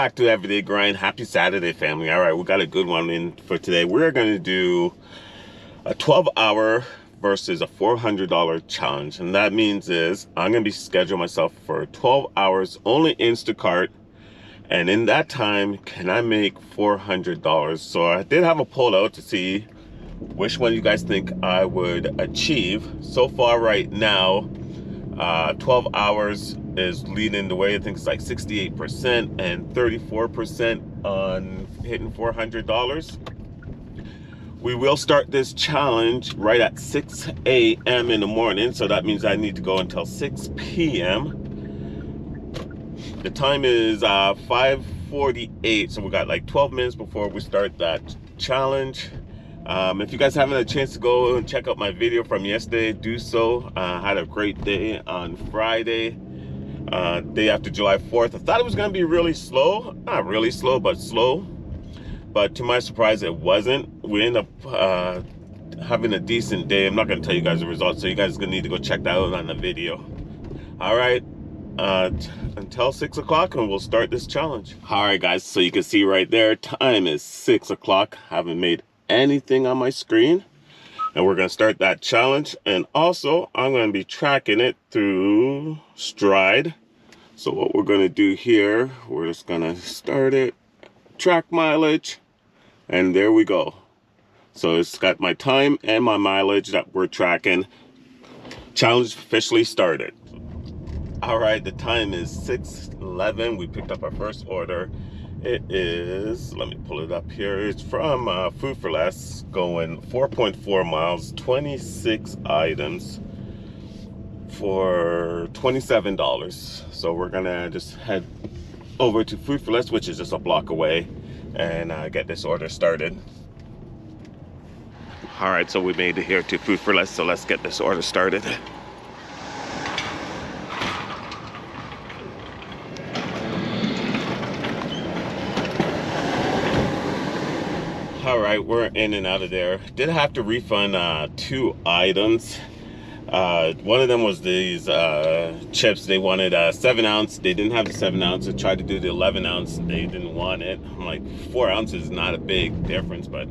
back to Everyday Grind. Happy Saturday, family. All right, we got a good one in for today. We're going to do a 12-hour versus a $400 challenge. And that means is I'm going to be scheduling myself for 12 hours, only Instacart. And in that time, can I make $400? So I did have a poll out to see which one you guys think I would achieve. So far right now, 12 hours is leading the way. I think it's like 68% and 34% on hitting $400. We will start this challenge right at 6 a.m. in the morning, so that means I need to go until 6 p.m. The time is 5:48, so we got like 12 minutes before we start that challenge. If you guys haven't had a chance to go and check out my video from yesterday, do so. I had a great day on Friday, day after July 4th. I thought it was going to be really slow. Not really slow, but slow. But to my surprise, it wasn't. We ended up having a decent day. I'm not going to tell you guys the results, so you guys are going to need to go check that out on the video. All right. Until 6 o'clock, and we'll start this challenge. All right, guys. So you can see right there, time is 6 o'clock. Haven't made anything on my screen, and we're going to start that challenge. And also I'm going to be tracking it through Stride. So what we're going to do here, we're just going to start it, track mileage, and there we go. So it's got my time and my mileage that we're tracking. Challenge officially started. All right, the time is 6:11. We picked up our first order. It is, let me pull it up here. It's from Food for Less, going 4.4 miles, 26 items for $27. So we're gonna just head over to Food for Less, which is just a block away, and get this order started. All right, so we made it here to Food for Less, so let's get this order started. All right, we're in and out of there. Did have to refund 2 items. One of them was these chips. They wanted a 7-ounce. They didn't have the 7-ounce. I tried to do the 11-ounce. They didn't want it. I'm like, 4 ounces is not a big difference, but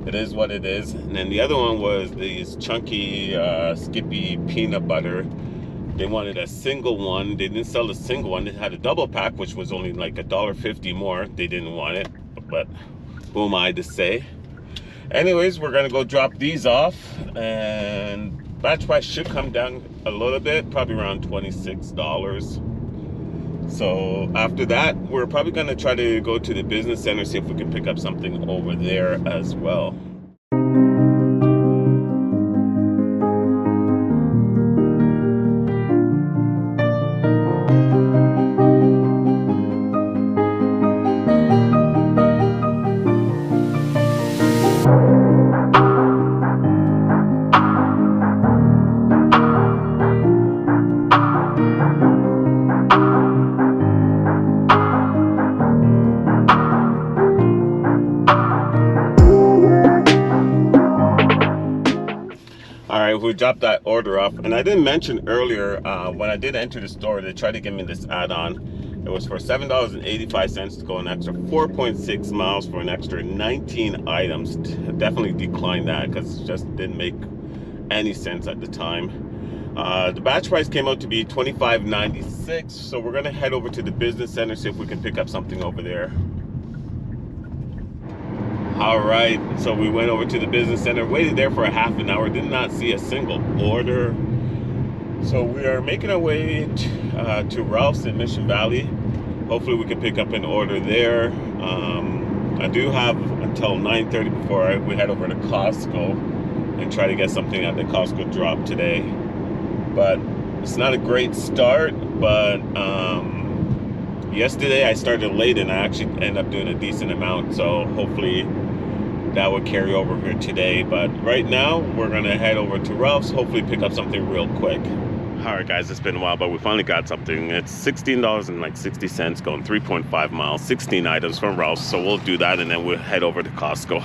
it is what it is. And then the other one was these chunky Skippy peanut butter. They wanted a single one. They didn't sell the single one. They had a double pack, which was only like $1.50 more. They didn't want it, but who am I to say? Anyways, we're gonna go drop these off, and batch price should come down a little bit, probably around $26. So after that, we're probably gonna try to go to the business center, see if we can pick up something over there as well. We dropped that order off, and I didn't mention earlier, when I did enter the store, they tried to give me this add-on. It was for $7.85 to go an extra 4.6 miles for an extra 19 items. Definitely declined that because it just didn't make any sense at the time. The batch price came out to be $25.96, so we're gonna head over to the business center, see if we can pick up something over there. All right, so we went over to the business center, waited there for a half an hour, did not see a single order. So we are making our way to Ralph's in Mission Valley. Hopefully we can pick up an order there. I do have until 9:30 before we head over to Costco and try to get something at the Costco drop today. But it's not a great start, but yesterday I started late and I actually ended up doing a decent amount, so hopefully that will carry over here today. But right now we're gonna head over to Ralph's, hopefully pick up something real quick. All right, guys, it's been a while, but we finally got something. It's $16.60 going 3.5 miles, 16 items from Ralph's. So we'll do that, and then we'll head over to Costco.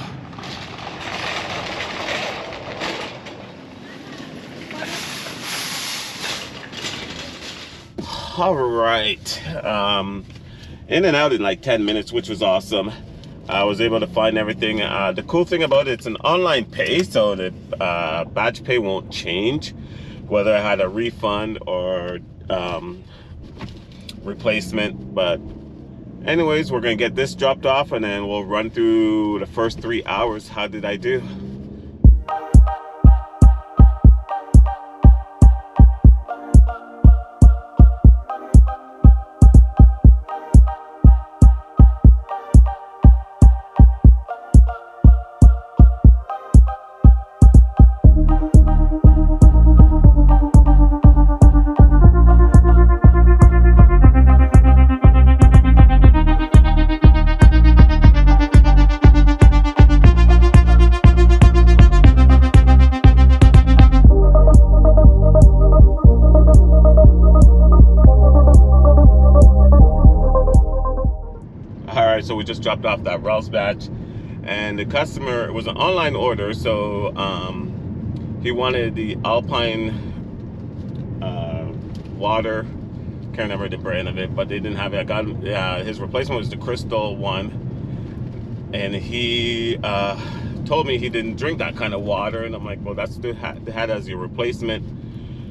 All right. in and out in like 10 minutes, which was awesome. I was able to find everything. The cool thing about it, it's an online pay, so the batch pay won't change whether I had a refund or replacement. But anyways, we're gonna get this dropped off and then we'll run through the first 3 hours. How did I do? So we just dropped off that Ralph's batch, and the customer, it was an online order, so he wanted the Alpine water. Can't remember the brand of it, but they didn't have it. I got his replacement was the Crystal one, and he told me he didn't drink that kind of water, and I'm like, well, that's the had as your replacement.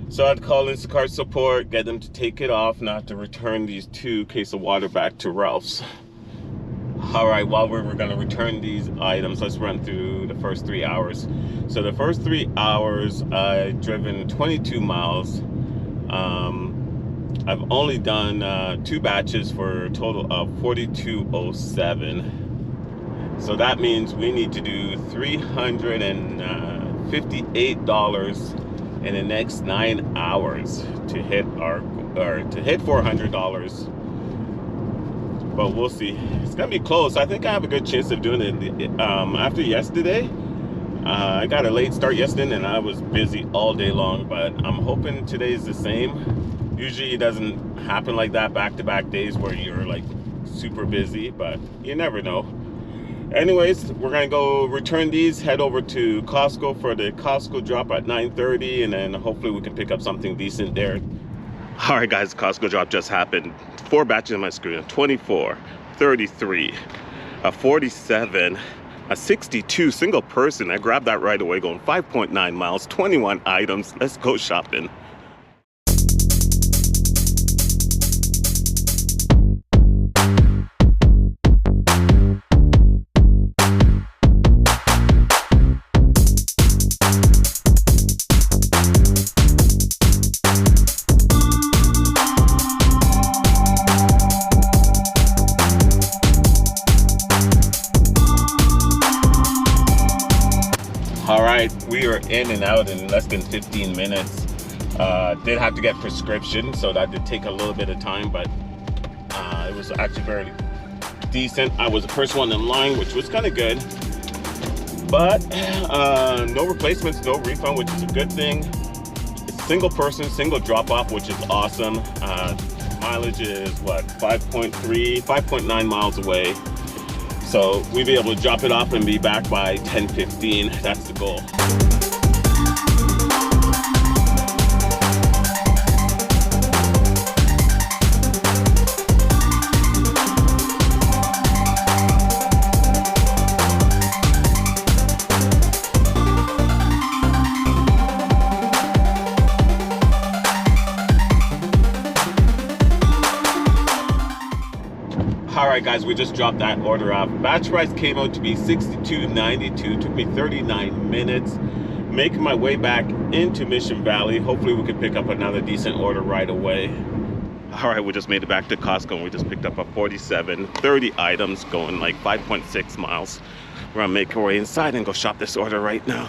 So I'd call Instacart support, get them to take it off, not to return these 2 cases of water back to Ralph's. All right, while we're going to return these items, let's run through the first 3 hours. So the first 3 hours, I've driven 22 miles. I've only done 2 batches for a total of 4207. So that means we need to do $358 in the next 9 hours to hit $400. But we'll see. It's gonna be close. I think I have a good chance of doing it. After yesterday, I got a late start yesterday and I was busy all day long, but I'm hoping today's the same. Usually it doesn't happen like that, back-to-back days where you're like super busy, but you never know. Anyways, we're gonna go return these, head over to Costco for the Costco drop at 9:30, and then hopefully we can pick up something decent there. All right, guys, Costco drop just happened. 4 batches on my screen: 24, 33, a 47, a 62 single person. I grabbed that right away, going 5.9 miles, 21 items. Let's go shopping. All right, we are in and out in less than 15 minutes. Did have to get prescription, so that did take a little bit of time, but it was actually very decent. I was the first one in line, which was kind of good, but no replacements, no refund, which is a good thing. It's single person, single drop off, which is awesome. Mileage is what, 5.9 miles away. So we'll be able to drop it off and be back by 10:15. That's the goal. Alright guys, we just dropped that order off. Batch price came out to be $62.92. Took me 39 minutes. Making my way back into Mission Valley. Hopefully we can pick up another decent order right away. Alright, we just made it back to Costco and we just picked up a 47, 30 items going like 5.6 miles. We're gonna make our way inside and go shop this order right now.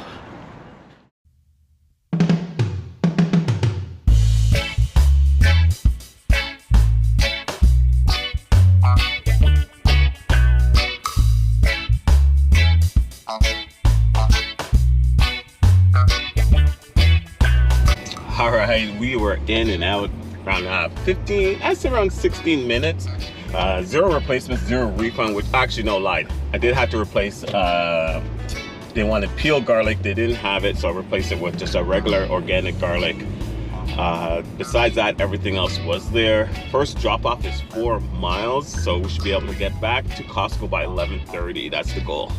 Alright, we were in and out around 15, I'd say around 16 minutes. 0 replacements, 0 refund, which actually no lie. I did have to replace, they wanted peeled garlic, they didn't have it, so I replaced it with just a regular organic garlic. Besides that, everything else was there. First drop off is 4 miles, so we should be able to get back to Costco by 11:30. That's the goal.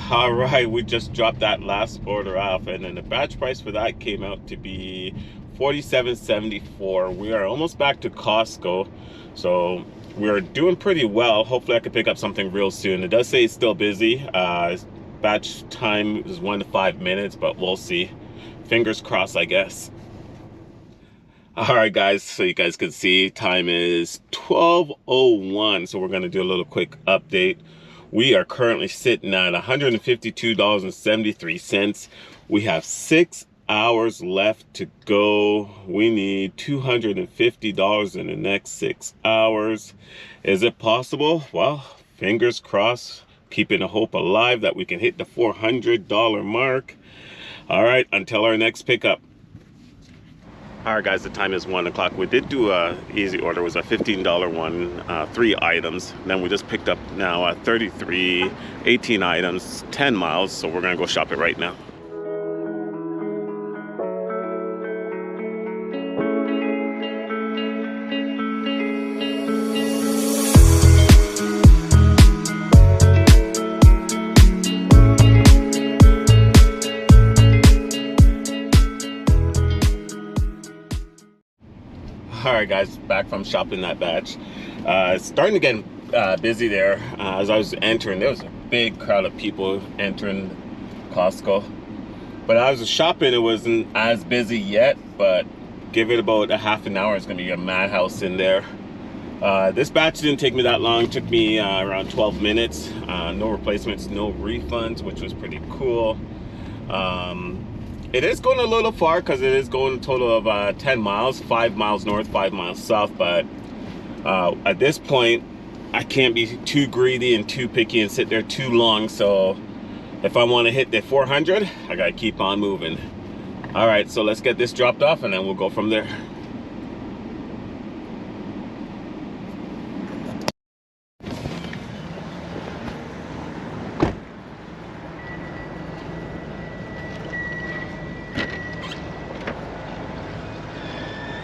All right, we just dropped that last order off, and then the batch price for that came out to be $47.74. We are almost back to Costco, so we're doing pretty well. Hopefully I can pick up something real soon. It does say it's still busy. Batch time is 1 to 5 minutes, but we'll see. Fingers crossed, I guess. All right, guys, so you guys can see time is 12:01, so we're going to do a little quick update. We are currently sitting at $152.73. We have 6 hours left to go. We need $250 in the next 6 hours. Is it possible? Well, fingers crossed, keeping the hope alive that we can hit the $400 mark. All right, until our next pickup. All right, guys, the time is 1 o'clock. We did do a easy order. It was a $15 one, 3 items. Then we just picked up now 33, 18 items, 10 miles. So we're gonna go shop it right now. All right, guys, back from shopping that batch. It's starting to get busy there. As I was entering, there was a big crowd of people entering Costco. But as I was shopping, it wasn't as busy yet, but give it about a half an hour, it's gonna be a madhouse in there. This batch didn't take me that long. It took me around 12 minutes. No replacements, no refunds, which was pretty cool. It is going a little far because it is going a total of 10 miles, 5 miles north, 5 miles south. But at this point, I can't be too greedy and too picky and sit there too long. So if I want to hit the 400, I got to keep on moving. All right, so let's get this dropped off and then we'll go from there.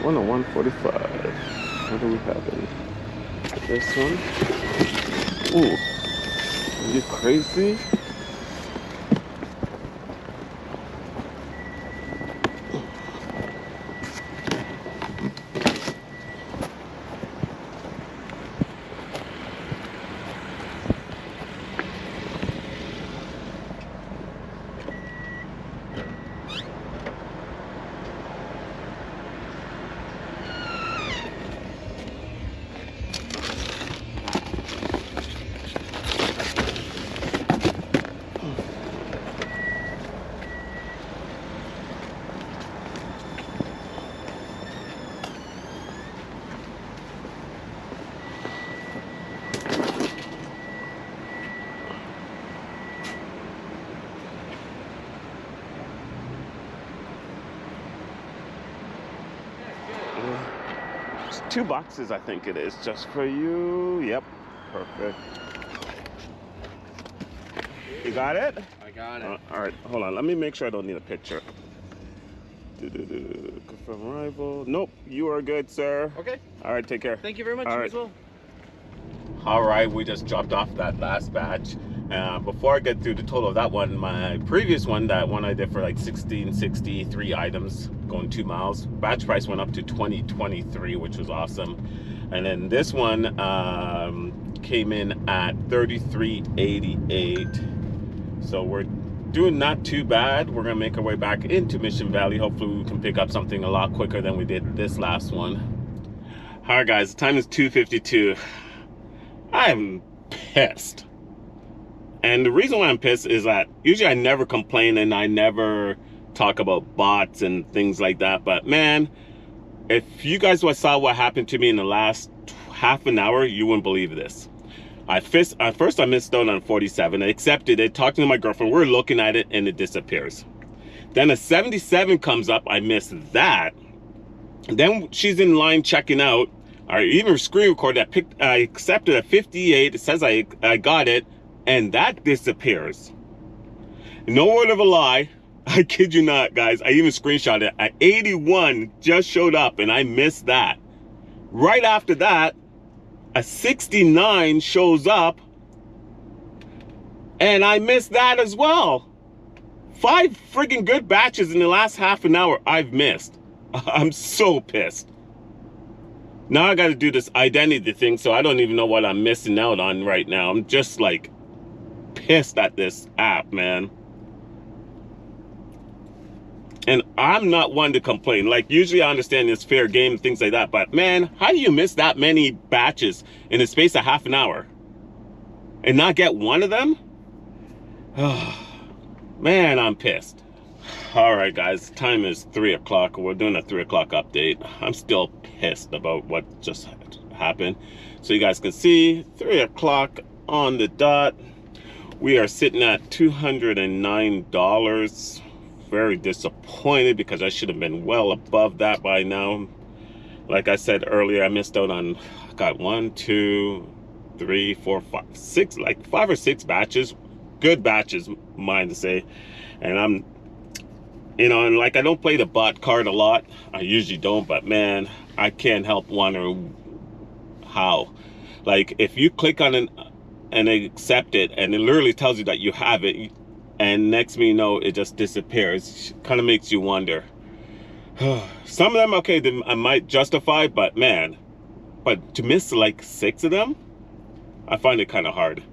One at 145. What do we have in this one? Ooh, are you crazy? It's 2 boxes, I think it is, just for you. Yep, perfect. You got it? I got it. All right, hold on. Let me make sure I don't need a picture. Confirm arrival. Nope, you are good, sir. Okay. All right, take care. Thank you very much. All You right. as well. All right, we just dropped off that last batch. Before I get through the total of that one, my previous one, that one I did for like 1663 items, going 2 miles, batch price went up to $20.23, which was awesome. And then this one came in at $33.88. So we're doing not too bad. We're gonna make our way back into Mission Valley. Hopefully we can pick up something a lot quicker than we did this last one. All right, guys, the time is 2:52. I'm pissed. And the reason why I'm pissed is that usually I never complain and I never talk about bots and things like that. But man, if you guys saw what happened to me in the last half an hour, you wouldn't believe this. First I missed out on 47. I accepted it, talked to my girlfriend, we're looking at it, and it disappears. Then a 77 comes up, I missed that. And then she's in line checking out. I even screen recorded. I accepted a 58. It says I got it, and that disappears. No word of a lie. I kid you not, guys. I even screenshot it. At 81 just showed up, and I missed that. Right after that, a 69 shows up, and I missed that as well. 5 friggin' good batches in the last half an hour I've missed. I'm so pissed. Now I got to do this identity thing, so I don't even know what I'm missing out on right now. I'm just like pissed at this app, man. And I'm not one to complain. Like, usually I understand it's fair game, things like that. But man, how do you miss that many batches in the space of half an hour and not get one of them? Man, I'm pissed. All right, guys, time is 3 o'clock. We're doing a 3 o'clock update. I'm still pissed about what just happened. So you guys can see 3 o'clock on the dot. We are sitting at $209. Very disappointed because I should have been well above that by now. Like I said earlier, I missed out on, I got 1, 2, 3, 4, 5, 6, like 5 or 6 batches. Good batches, mind to say. And I'm, you know, and like I don't play the bot card a lot. I usually don't, but man, I can't help wonder how. Like if you click on it and accept it, and it literally tells you that you have it, and next thing you know, it just disappears. Kind of makes you wonder. Some of them, okay, I might justify, but man, but to miss like 6 of them, I find it kind of hard.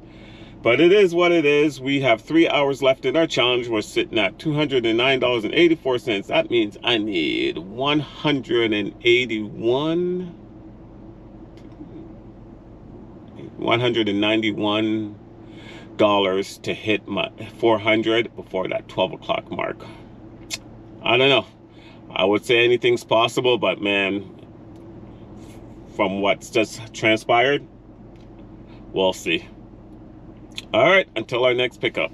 But it is what it is. We have 3 hours left in our challenge. We're sitting at $209.84. That means I need $191 to hit my 400 before that 12 o'clock mark. I don't know. I would say anything's possible, but man, from what's just transpired, we'll see. All right, until our next pickup.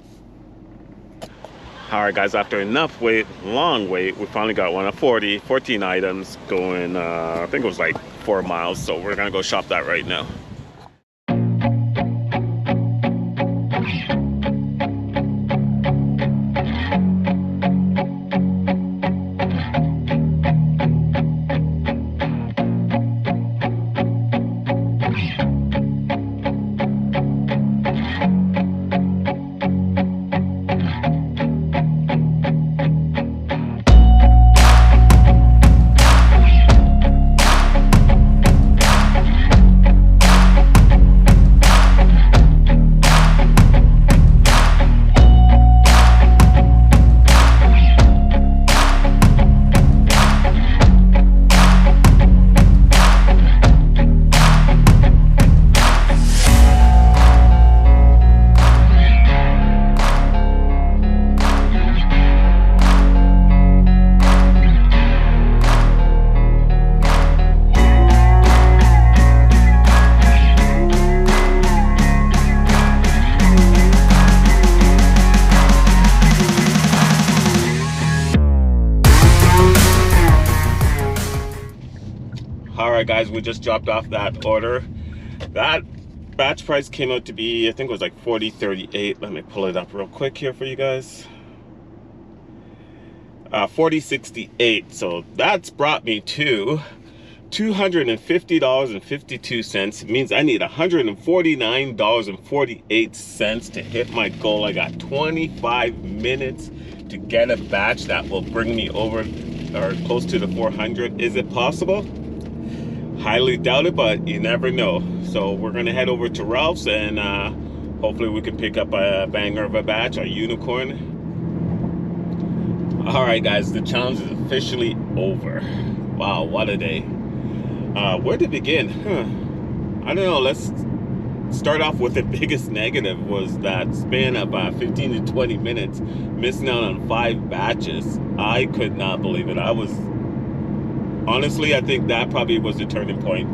All right, guys, after enough wait, long wait, we finally got one of 14 items going, I think it was like 4 miles. So we're gonna go shop that right now. Alright guys, we just dropped off that order. That batch price came out to be, I think it was like $40.38. Let me pull it up real quick here for you guys. $40.68. So that's brought me to $250.52. It means I need $149.48 to hit my goal. I got 25 minutes to get a batch that will bring me over or close to the 400. Is it possible? Highly doubt it, but you never know. So we're gonna head over to Ralph's and hopefully we can pick up a banger of a batch, a unicorn. All right guys, the challenge is officially over. Wow, what a day. Where to begin? I don't know, let's start off with the biggest negative was that span of 15 to 20 minutes, missing out on 5 batches. I could not believe it. I was, honestly, I think that probably was the turning point.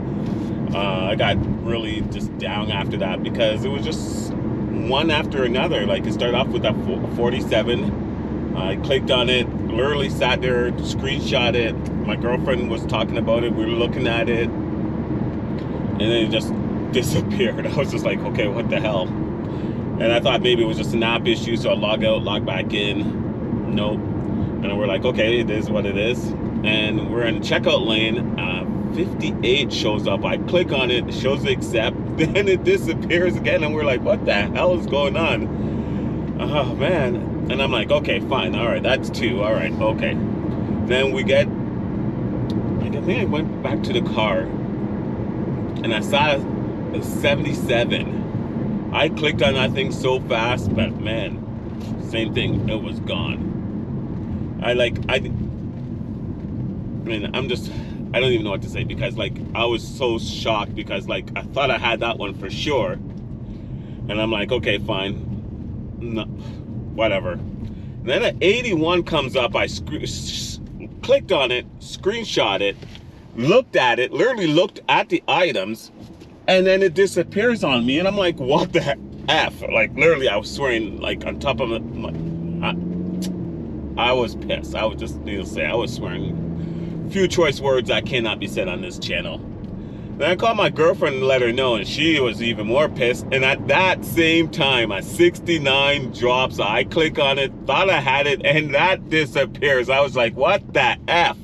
I got really just down after that because it was just one after another. Like, it started off with that 47. I clicked on it, literally sat there, screenshot it. My girlfriend was talking about it. We were looking at it, and then it just disappeared. I was just like, okay, what the hell? And I thought maybe it was just an app issue, so I log out, log back in. Nope. And we're like, okay, it is what it is. And we're in the checkout lane. 58 shows up. I click on it, it shows the accept, then it disappears again, and we're like, what the hell is going on? Oh man. And I'm like, okay, fine, all right, that's 2, all right, okay. Then we get, I think I went back to the car, and I saw a 77. I clicked on that thing so fast, but man, same thing, it was gone. I don't even know what to say, because like I was so shocked, because like I thought I had that one for sure, and I'm like, okay, fine, no, whatever. And then an 81 comes up. I clicked on it, screenshot it, looked at it, literally looked at the items, and then it disappears on me, and I'm like, what the F? Like, literally, I was swearing, like, on top of it. I was pissed. I would just need to say, I was swearing few choice words that cannot be said on this channel. Then I called my girlfriend and let her know, and she was even more pissed. And at that same time, a 69 drops. I click on it, thought I had it, and that disappears. I was like, what the F?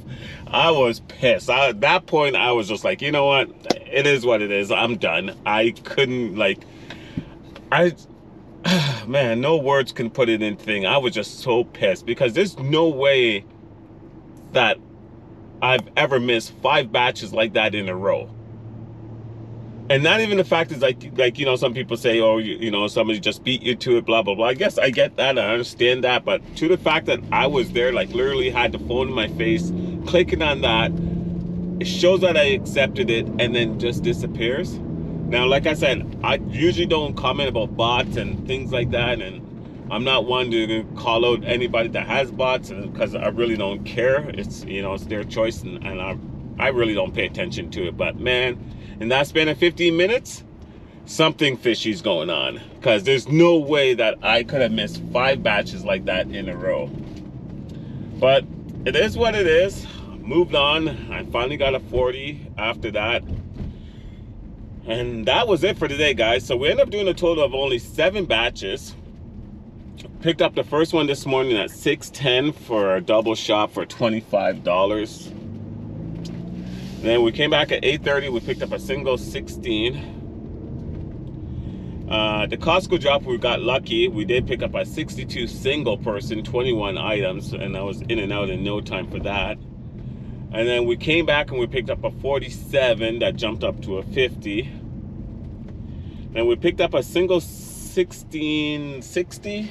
I was pissed. At that point, I was just like, you know what? It is what it is. I'm done. I couldn't, like, man, no words can put it in thing. I was just so pissed, because there's no way that I've ever missed 5 batches like that in a row. And not even the fact is like, you know, some people say, oh, you know, somebody just beat you to it, blah, blah, blah. I guess I get that, I understand that, but to the fact that I was there, like literally had the phone in my face, clicking on that, it shows that I accepted it, and then just disappears. Now, like I said, I usually don't comment about bots and things like that, and I'm not one to call out anybody that has bots, because I really don't care. It's, you know, it's their choice, and I really don't pay attention to it. But man, in that span of 15 minutes, something fishy's going on, because there's no way that I could have missed 5 batches like that in a row. But it is what it is. Moved on. I finally got a 40 after that. And that was it for today, guys. So we ended up doing a total of only 7 batches. Picked up the first one this morning at 6:10 for a double shot for $25. Then we came back at 8:30. We picked up a single 16. The Costco drop, we got lucky. We did pick up a 62 single person, 21 items, and I was in and out in no time for that. And then we came back and we picked up a 47 that jumped up to a 50. Then we picked up a single 1660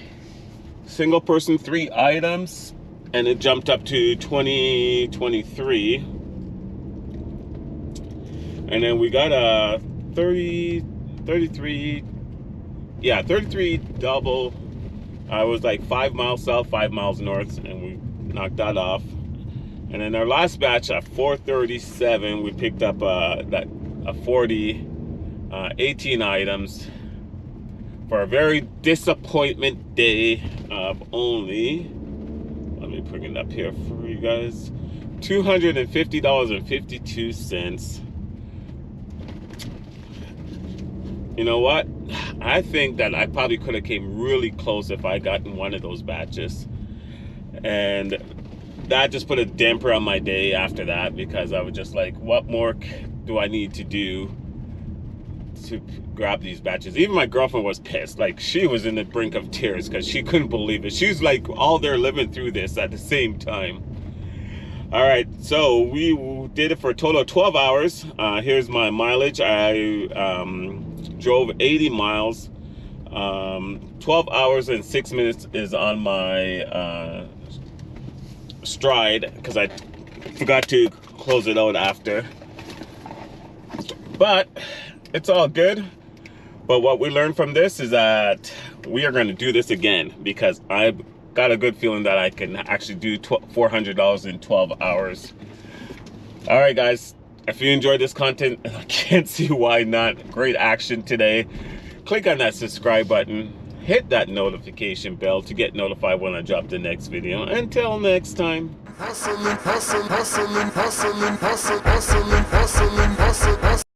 single person, 3 items, and it jumped up to 2023. And then we got a 33 double. I was like 5 miles south, 5 miles north, and we knocked that off. And then our last batch at 437, we picked up a 40, 18 items for a very disappointment day of only, let me bring it up here for you guys, $250.52. You know what? I think that I probably could have came really close if I gotten one of those batches. And that just put a damper on my day after that, because I was just like, what more do I need to do to grab these batches? Even my girlfriend was pissed. Like, she was in the brink of tears because she couldn't believe it. She was like all there living through this at the same time. All right, so we did it for a total of 12 hours. Here's my mileage. I drove 80 miles. 12 hours and 6 minutes is on my stride, because I forgot to close it out after. But it's all good. But what we learned from this is that we are going to do this again, because I've got a good feeling that I can actually do $400 in 12 hours. All right, guys, if you enjoyed this content, I can't see why not. Great action today. Click on that subscribe button. Hit that notification bell to get notified when I drop the next video. Until next time. Hustling, hustling, hustling, hustling, hustling, hustling, hustling, hustling, hustling.